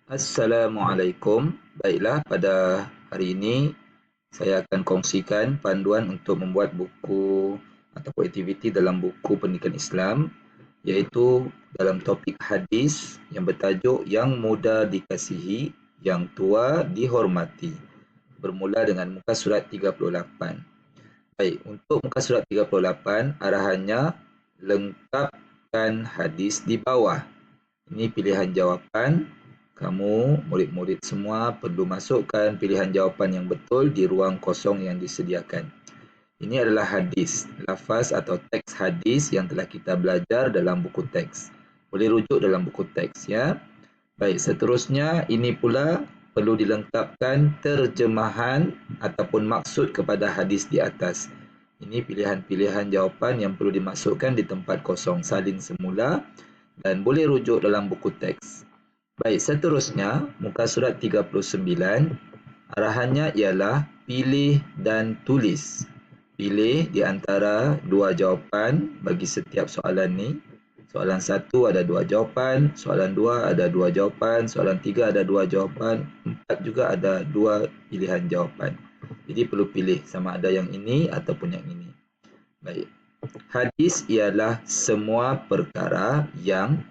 Assalamualaikum. Baiklah, pada hari ini saya akan kongsikan panduan untuk membuat buku ataupun aktiviti dalam buku pendidikan Islam, iaitu dalam topik hadis yang bertajuk Yang Muda Dikasihi, Yang Tua Dihormati. Bermula dengan muka surat 38. Baik, untuk muka surat 38, arahannya lengkapkan hadis di bawah. Ini pilihan jawapan. Kamu, murid-murid semua perlu masukkan pilihan jawapan yang betul di ruang kosong yang disediakan. Ini adalah hadis, lafaz atau teks hadis yang telah kita belajar dalam buku teks. Boleh rujuk dalam buku teks, ya. Baik, seterusnya ini pula perlu dilengkapkan terjemahan ataupun maksud kepada hadis di atas. Ini pilihan-pilihan jawapan yang perlu dimasukkan di tempat kosong salin semula dan boleh rujuk dalam buku teks. Baik, seterusnya muka surat 39, arahannya ialah pilih dan tulis. Pilih di antara dua jawapan bagi setiap soalan ni. Soalan 1 ada 2 jawapan, soalan 2 ada 2 jawapan, soalan 3 ada 2 jawapan, 4 juga ada 2 pilihan jawapan. Jadi perlu pilih sama ada yang ini ataupun yang ini. Baik. Hadis ialah semua perkara yang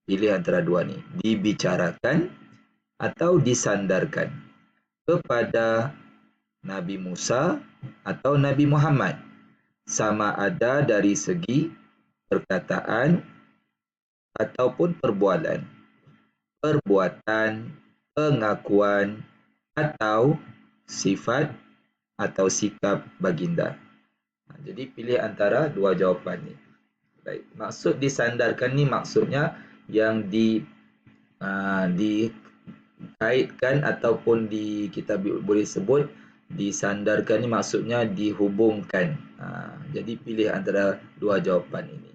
pilih antara dua ni, dibicarakan atau disandarkan kepada Nabi Musa atau Nabi Muhammad, sama ada dari segi perkataan ataupun perbuatan, pengakuan atau sifat atau sikap baginda. Jadi pilih antara dua jawapan ni. Baik, maksud disandarkan ni maksudnya yang dikaitkan ataupun kita boleh sebut disandarkan ni maksudnya dihubungkan. Jadi pilih antara dua jawapan ini.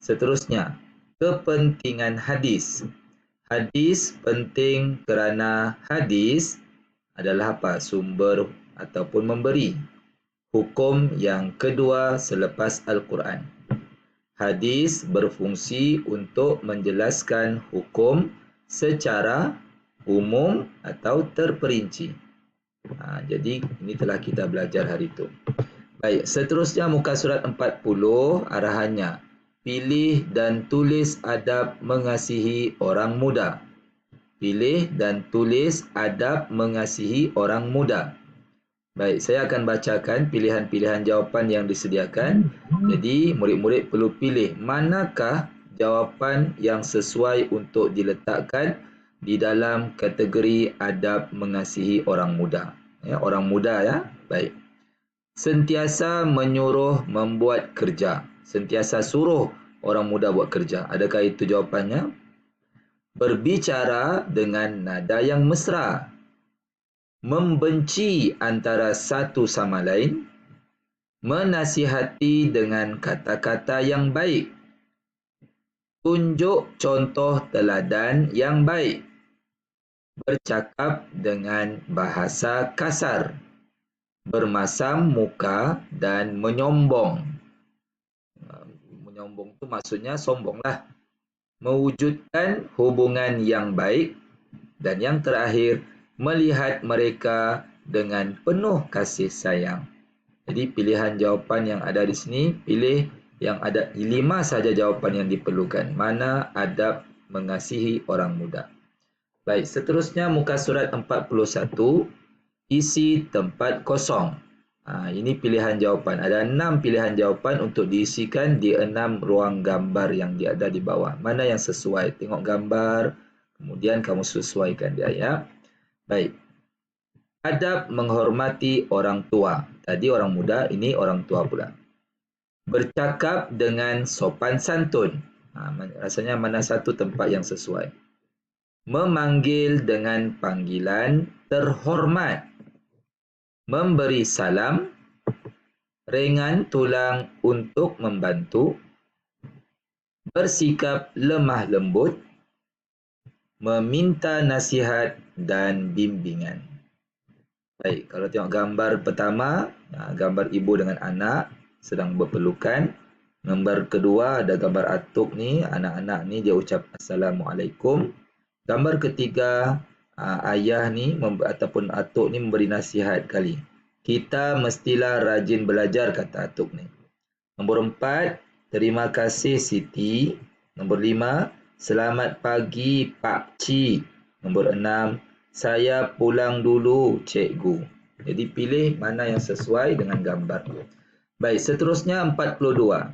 Seterusnya, kepentingan hadis. Hadis penting kerana hadis adalah apa? Sumber ataupun memberi hukum yang kedua selepas Al-Quran. Hadis berfungsi untuk menjelaskan hukum secara umum atau terperinci. Jadi ini telah kita belajar hari itu. Baik, seterusnya muka surat 40, arahannya pilih dan tulis adab mengasihi orang muda. Pilih dan tulis adab mengasihi orang muda. Baik, saya akan bacakan pilihan-pilihan jawapan yang disediakan. Jadi, murid-murid perlu pilih manakah jawapan yang sesuai untuk diletakkan di dalam kategori adab mengasihi orang muda. Ya, orang muda, ya. Baik. Sentiasa menyuruh membuat kerja. Sentiasa suruh orang muda buat kerja. Adakah itu jawapannya? Berbicara dengan nada yang mesra. Membenci antara satu sama lain, menasihati dengan kata-kata yang baik, tunjuk contoh teladan yang baik, bercakap dengan bahasa kasar, bermasam muka dan menyombong. Menyombong itu maksudnya sombonglah. Mewujudkan hubungan yang baik, dan yang terakhir, melihat mereka dengan penuh kasih sayang. Jadi pilihan jawapan yang ada di sini, pilih yang ada 5 saja jawapan yang diperlukan. Mana adab mengasihi orang muda. Baik, seterusnya muka surat 41, isi tempat kosong. Ini pilihan jawapan. Ada 6 pilihan jawapan untuk diisikan di 6 ruang gambar yang ada di bawah. Mana yang sesuai? Tengok gambar, kemudian kamu sesuaikan dia, ya. Baik. Adab menghormati orang tua. Tadi orang muda, ini orang tua pula. Bercakap dengan sopan santun. Rasanya mana satu tempat yang sesuai. Memanggil dengan panggilan terhormat. Memberi salam. Ringan tulang untuk membantu. Bersikap lemah lembut. Meminta nasihat dan bimbingan. Baik, kalau tengok gambar pertama, gambar ibu dengan anak sedang berpelukan. Gambar kedua ada gambar atuk ni, anak-anak ni dia ucap Assalamualaikum. Gambar ketiga, ayah ni ataupun atuk ni memberi nasihat kali. Kita mestilah rajin belajar, kata atuk ni. Nombor 4, terima kasih Siti. Nombor 5, selamat pagi Pak Cik. Nombor 6, saya pulang dulu cikgu. Jadi pilih mana yang sesuai dengan gambar. Baik, seterusnya 42.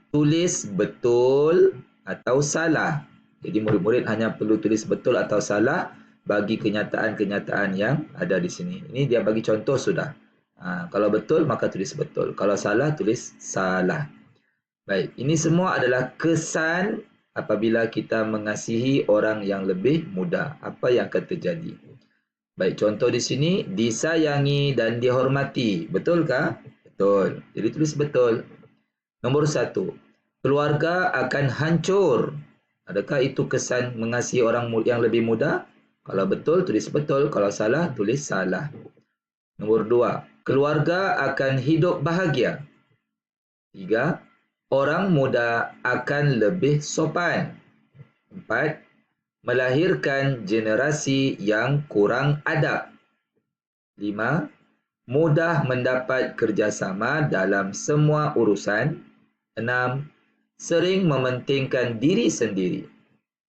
Tulis betul atau salah. Jadi murid-murid hanya perlu tulis betul atau salah bagi kenyataan-kenyataan yang ada di sini. Ini dia bagi contoh sudah. Kalau betul maka tulis betul. Kalau salah tulis salah. Baik, ini semua adalah kesan apabila kita mengasihi orang yang lebih muda. Apa yang akan terjadi? Baik, contoh di sini, disayangi dan dihormati. Betulkah? Betul. Jadi tulis betul. Nombor 1, keluarga akan hancur. Adakah itu kesan mengasihi orang yang lebih muda? Kalau betul, tulis betul. Kalau salah, tulis salah. Nombor 2, keluarga akan hidup bahagia. 3, orang muda akan lebih sopan. 4, melahirkan generasi yang kurang adab. 5, mudah mendapat kerjasama dalam semua urusan. 6, sering mementingkan diri sendiri.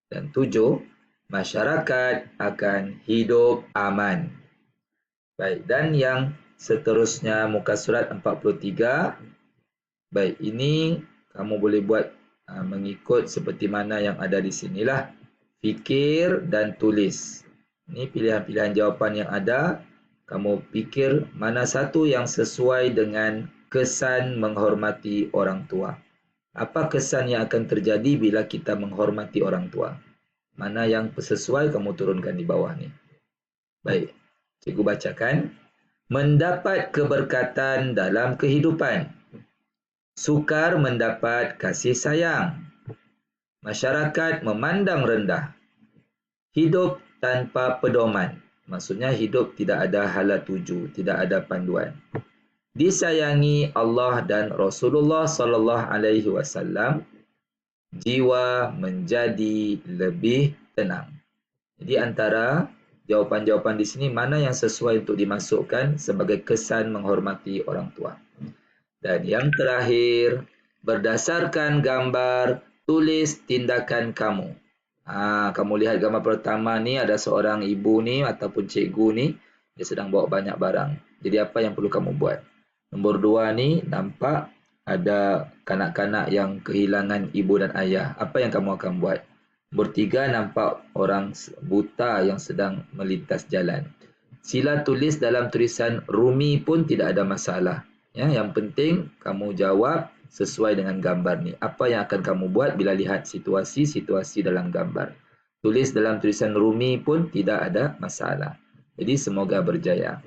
Dan 7, masyarakat akan hidup aman. Baik, dan yang seterusnya muka surat 43. Baik, ini kamu boleh buat mengikut seperti mana yang ada di sinilah. Fikir dan tulis. Ini pilihan-pilihan jawapan yang ada. Kamu fikir mana satu yang sesuai dengan kesan menghormati orang tua. Apa kesan yang akan terjadi bila kita menghormati orang tua? Mana yang sesuai kamu turunkan di bawah ni. Baik, cikgu bacakan. Mendapat keberkatan dalam kehidupan. Sukar mendapat kasih sayang. Masyarakat memandang rendah. Hidup tanpa pedoman. Maksudnya hidup tidak ada hala tuju, tidak ada panduan. Disayangi Allah dan Rasulullah sallallahu alaihi wasallam, jiwa menjadi lebih tenang. Jadi antara jawapan-jawapan di sini mana yang sesuai untuk dimasukkan sebagai kesan menghormati orang tua. Dan yang terakhir, berdasarkan gambar, tulis tindakan kamu. Kamu lihat gambar pertama ni ada seorang ibu ni ataupun cikgu ni, dia sedang bawa banyak barang. Jadi apa yang perlu kamu buat? Nombor 2 ni nampak ada kanak-kanak yang kehilangan ibu dan ayah. Apa yang kamu akan buat? Nombor 3 nampak orang buta yang sedang melintas jalan. Sila tulis dalam tulisan Rumi pun tidak ada masalah. Ya, yang penting kamu jawab sesuai dengan gambar ni. Apa yang akan kamu buat bila lihat situasi-situasi dalam gambar? Tulis dalam tulisan Rumi pun tidak ada masalah. Jadi semoga berjaya.